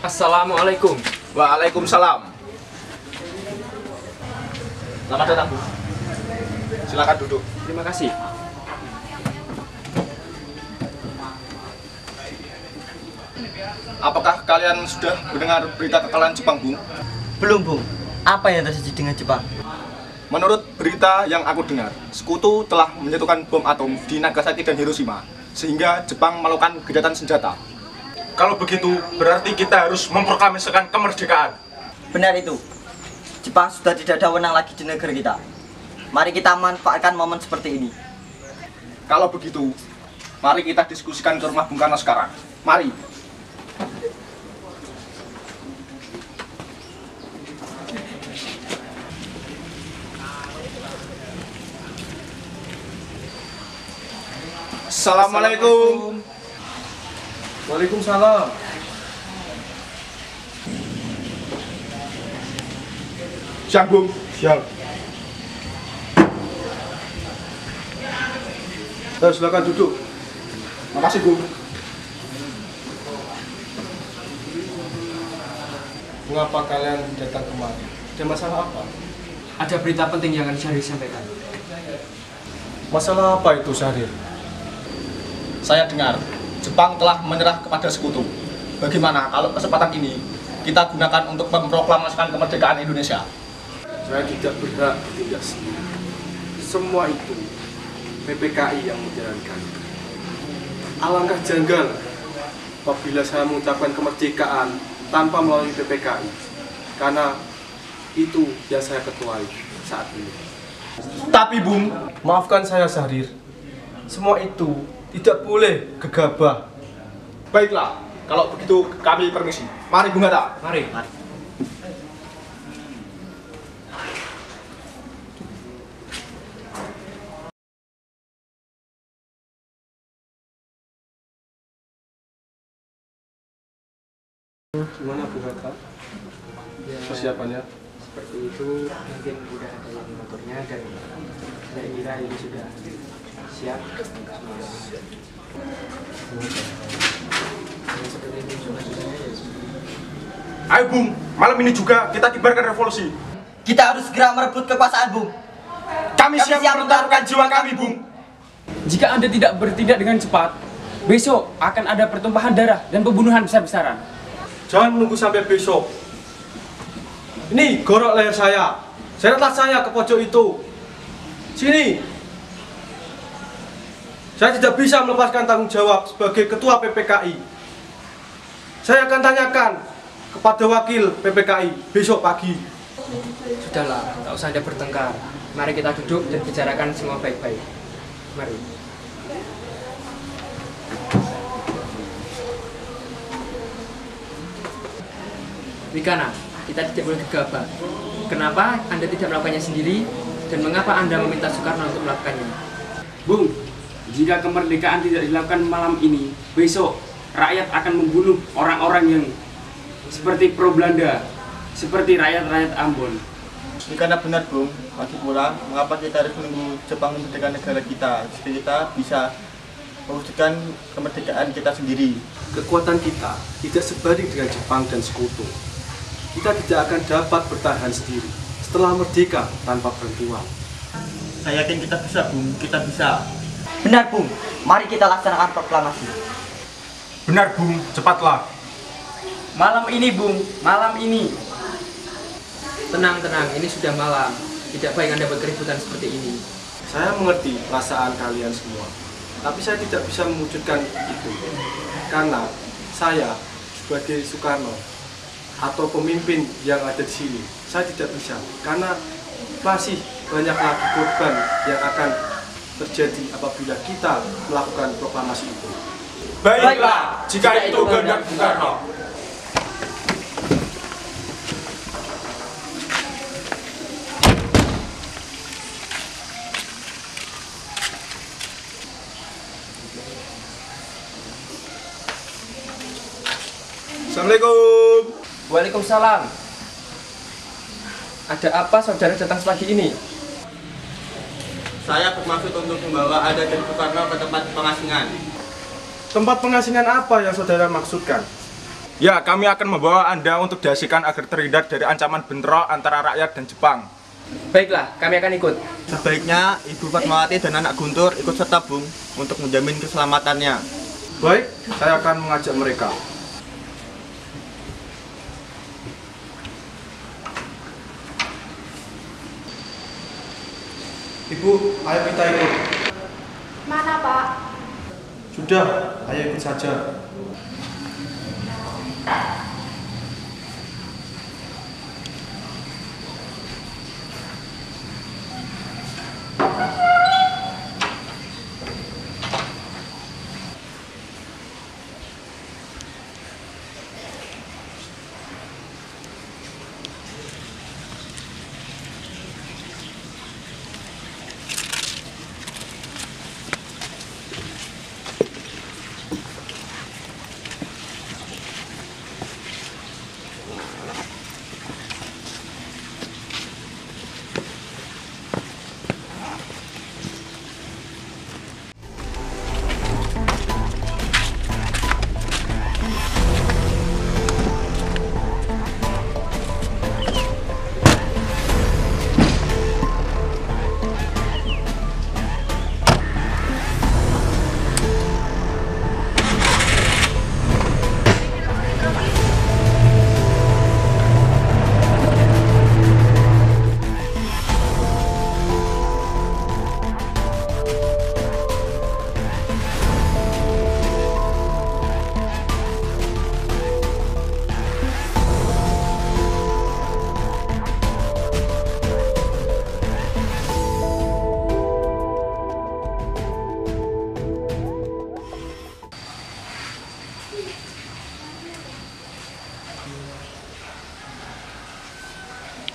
Assalamualaikum. Waalaikumsalam. Selamat datang, Bu. Silakan duduk. Terima kasih. Apakah kalian sudah mendengar berita kekalahan Jepang, Bung? Belum, Bung. Apa yang terjadi dengan Jepang? Menurut berita yang aku dengar, Sekutu telah menjatuhkan bom atom di Nagasaki dan Hiroshima, sehingga Jepang melakukan gencatan senjata. Kalau begitu, berarti kita harus memproklamasikan kemerdekaan. Benar itu. Jepang sudah tidak ada wewenang lagi di negeri kita. Mari kita manfaatkan momen seperti ini. Kalau begitu, mari kita diskusikan ke rumah Bung Karno sekarang. Mari. Assalamualaikum. Waalaikumsalam. Siang, Bung. Siap. Silakan duduk. Makasih, Bung. Mengapa kalian datang kemari? Ada masalah apa? Ada berita penting yang akan Syahrir sampaikan. Masalah apa itu, Syahrir? Saya dengar Jepang telah menyerah kepada Sekutu. Bagaimana kalau kesempatan ini kita gunakan untuk memproklamasikan kemerdekaan Indonesia? Saya tidak berhak bertindak sendiri. Semua itu PPKI yang menjalankan. Alangkah janggal apabila saya mengucapkan kemerdekaan tanpa melalui PPKI, karena itu yang saya ketuai saat ini. Tapi, Bung, Maafkan saya, Syahrir. Semua itu tidak boleh gegabah. baiklah. Kalau begitu kami permisi. Mari, Bung Hatta. Mari. Gimana, Bu Hatta? Ya, Persiapannya? seperti itu, mungkin sudah ada yang mengaturnya dan saya kira ini sudah siap. Seperti ini sudah Ayo, Bung, malam ini juga kita kibarkan revolusi. Kita harus segera merebut kekuasaan, Bung. Kami siap mempertaruhkan jiwa kami, Bung. Jika Anda tidak bertindak dengan cepat, besok akan ada pertumpahan darah dan pembunuhan besar-besaran. Jangan menunggu sampai besok. Ini gorok leher saya. Seretlah saya ke pojok itu. Sini. Saya tidak bisa melepaskan tanggung jawab sebagai ketua PPKI. Saya akan tanyakan kepada wakil PPKI besok pagi. Sudahlah, tak usah ada bertengkar. Mari kita duduk dan bicarakan semua baik-baik. Mari. Wikana, kita tidak boleh gegabah. Kenapa Anda tidak melakukannya sendiri? Dan mengapa Anda meminta Soekarno untuk melakukannya? Bung, jika kemerdekaan tidak dilakukan malam ini, besok rakyat akan membunuh orang-orang yang seperti pro Belanda, seperti rakyat-rakyat Ambon. Karena benar, Bung. Lagi pula, mengapa kita harus menunggu Jepang memerdekakan negara kita? Supaya kita bisa mewujudkan kemerdekaan kita sendiri. Kekuatan kita tidak sebanding dengan Jepang dan Sekutu. Kita tidak akan dapat bertahan sendiri setelah merdeka tanpa bantuan. Saya yakin kita bisa, Bung. Kita bisa. Benar, Bung. Mari kita laksanakan proklamasi. Benar, Bung. Cepatlah. Malam ini, Bung, malam ini. Tenang, ini sudah malam. Tidak baik Anda buat keributan seperti ini. Saya mengerti perasaan kalian semua, tapi saya tidak bisa mewujudkan itu. Karena saya sebagai Soekarno atau pemimpin yang ada di sini, saya tidak bisa. Karena masih banyak lagi korban yang akan terjadi apabila kita melakukan proklamasi itu. Baiklah, jika itu kehendak Bung Karno. Assalamualaikum. Waalaikumsalam. Ada apa saudara datang pagi ini? saya bermaksud untuk membawa Anda dan Soekarno ke tempat pengasingan. Tempat pengasingan apa yang saudara maksudkan? Ya, kami akan membawa Anda untuk diasingkan agar terhindar dari ancaman bentrok antara rakyat dan Jepang. Baiklah, kami akan ikut. Sebaiknya Ibu Fatmawati dan anak Guntur ikut serta Bung untuk menjamin keselamatannya. Baik, saya akan mengajak mereka. Ibu, ayo kita ikut. Mana, Pak? Sudah, ayo ikut saja.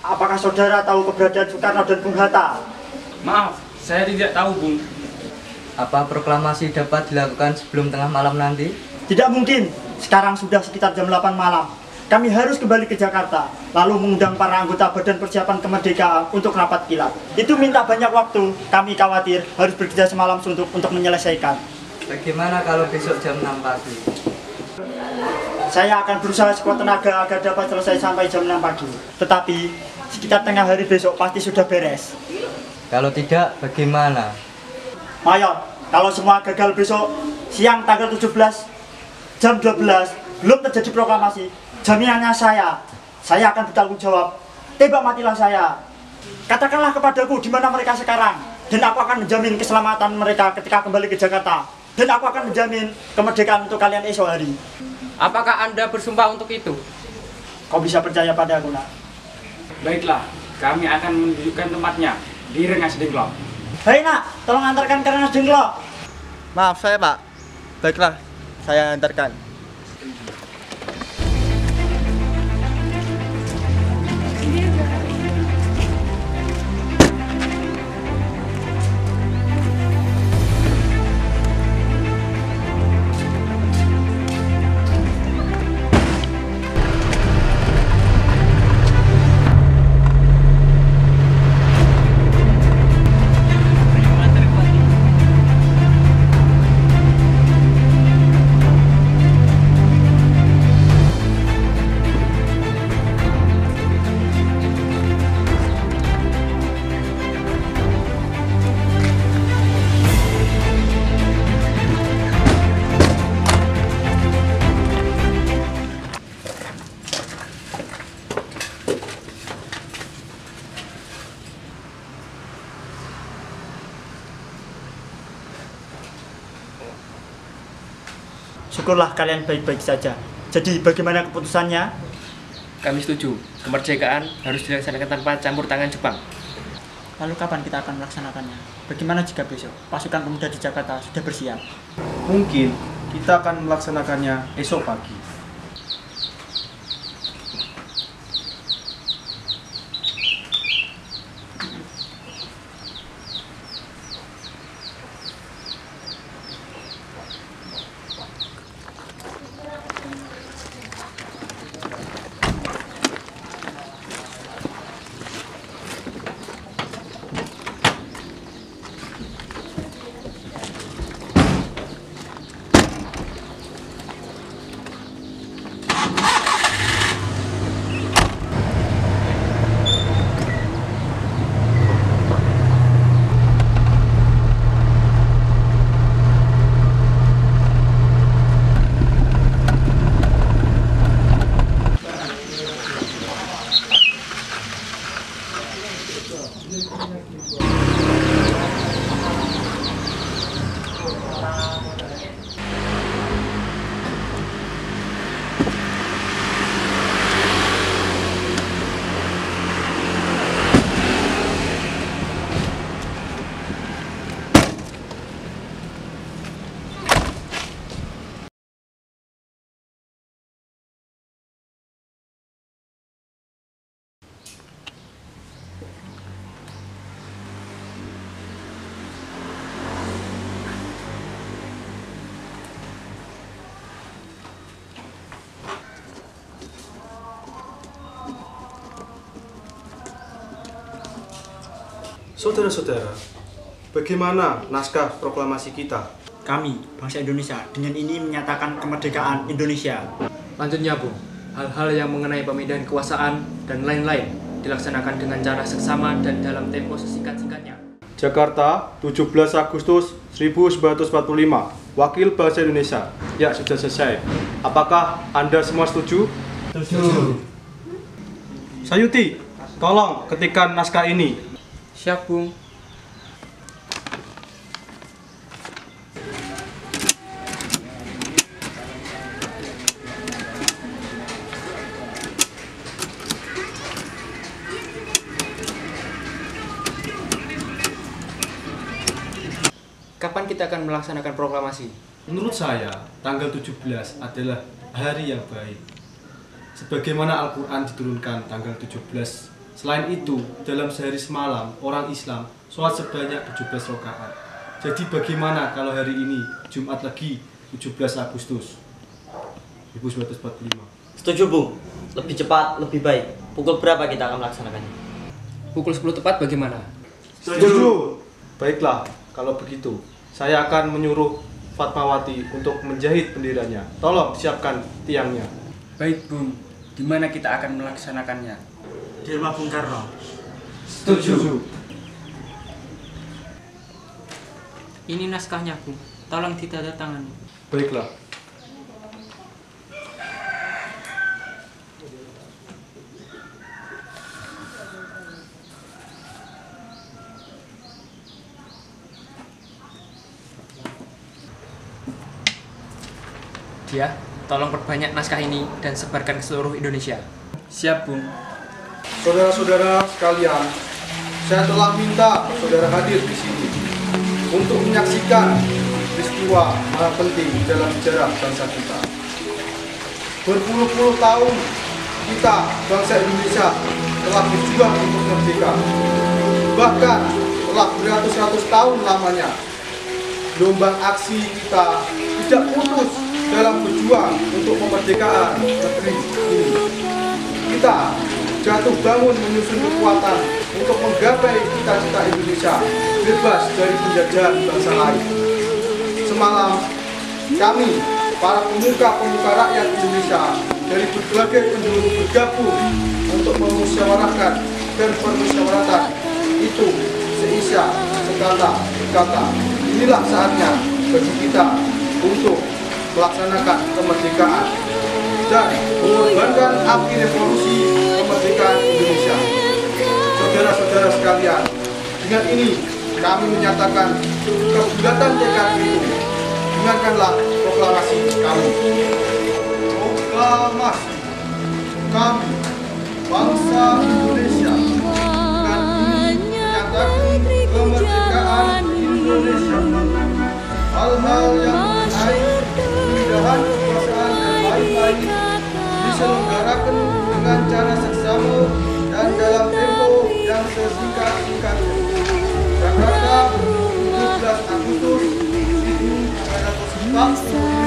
Apakah saudara tahu keberadaan Soekarno dan Bung Hatta? Maaf, saya tidak tahu, Bung. Apa proklamasi dapat dilakukan sebelum tengah malam nanti? Tidak mungkin. Sekarang sudah sekitar jam 8 malam. Kami harus kembali ke Jakarta, lalu mengundang para anggota Badan Persiapan Kemerdekaan untuk rapat kilat. Itu minta banyak waktu. Kami khawatir harus bekerja semalam suntuk untuk menyelesaikan. Bagaimana kalau besok jam 6 pagi? Saya akan berusaha sekuat tenaga agar dapat selesai sampai jam 6 pagi. Tetapi sekitar tengah hari besok pasti sudah beres. Kalau tidak, bagaimana? Mayor, kalau semua gagal besok, siang tanggal 17, jam 12, belum terjadi proklamasi, jaminannya saya akan bertanggung jawab. Tembak matilah saya. Katakanlah kepadaku di mana mereka sekarang, dan aku akan menjamin keselamatan mereka ketika kembali ke Jakarta. Dan aku akan menjamin kemerdekaan untuk kalian esok hari. Apakah Anda bersumpah untuk itu? Kau bisa percaya pada aku, nak? Baiklah, kami akan menunjukkan tempatnya di Rengas Dengklok. Hei, nak, tolong antarkan ke Rengas Dengklok. Maaf saya Pak. Baiklah, saya antarkan. Syukurlah kalian baik-baik saja. Jadi bagaimana keputusannya? Kami setuju. Kemerdekaan harus dilaksanakan tanpa campur tangan Jepang. Lalu kapan kita akan melaksanakannya? Bagaimana jika besok pasukan pemuda di Jakarta sudah bersiap? Mungkin kita akan melaksanakannya esok pagi. Saudara-saudara, bagaimana naskah proklamasi kita? Kami, bangsa Indonesia, dengan ini menyatakan kemerdekaan Indonesia. Lanjutnya, Bung, hal-hal yang mengenai pemindahan kekuasaan dan lain-lain dilaksanakan dengan cara seksama dan dalam tempo sesingkat-singkatnya. Jakarta, 17 Agustus 1945. Wakil Bangsa Indonesia. Ya, sudah selesai. Apakah Anda semua setuju? Setuju. Sayuti, tolong ketikkan naskah ini. Siap, Bung. Kapan kita akan melaksanakan proklamasi? Menurut saya, tanggal 17 adalah hari yang baik. Sebagaimana Al-Quran diturunkan tanggal 17. Selain itu, dalam sehari semalam, orang Islam sholat sebanyak 17 rakaat. Jadi bagaimana kalau hari ini, Jumat lagi, 17 Agustus 1945? Setuju, Bung. Lebih cepat, lebih baik. Pukul berapa kita akan melaksanakannya? Pukul 10 tepat bagaimana? Setuju. Baiklah, kalau begitu, saya akan menyuruh Fatmawati untuk menjahit benderanya. Tolong siapkan tiangnya. Baik, Bung. Di mana kita akan melaksanakannya? Di rumah Bung Karno. Setuju. Ini naskahnya, Bung. Tolong ditandatangani. Baiklah. Dia, tolong perbanyak naskah ini dan sebarkan ke seluruh Indonesia. Siap, Bung. Saudara-saudara sekalian, saya telah minta saudara hadir di sini untuk menyaksikan peristiwa sangat penting dalam sejarah bangsa kita. Berpuluh-puluh tahun kita, bangsa Indonesia, telah berjuang untuk merdeka. Bahkan telah beratus-ratus tahun lamanya, gelombang aksi kita tidak putus dalam berjuang untuk kemerdekaan negeri ini. Kita jatuh bangun menyusun kekuatan untuk menggapai cita-cita Indonesia bebas dari penjajahan bangsa lain. Semalam, kami, para pemuka rakyat Indonesia dari berbagai penjuru bergabung untuk memusyawarahkan dan permusyawaratan itu seisya, sekata. Inilah saatnya bagi kita untuk melaksanakan kemerdekaan dan mengorbankan api revolusi kemerdekaan Indonesia. Saudara-saudara sekalian, dengan ini kami menyatakan kebulatan tekad itu. Dengarkanlah proklamasi kami. Proklamasi kami, bangsa Indonesia, dengan ini menyatakan kemerdekaan Indonesia. Hal-hal yang mengenai pemindahan kekuasaan dan lain-lain diselenggarakan dengan cara seksama dan dalam tempo yang sesingkat-singkatnya. Jakarta, 17 Agustus 1945.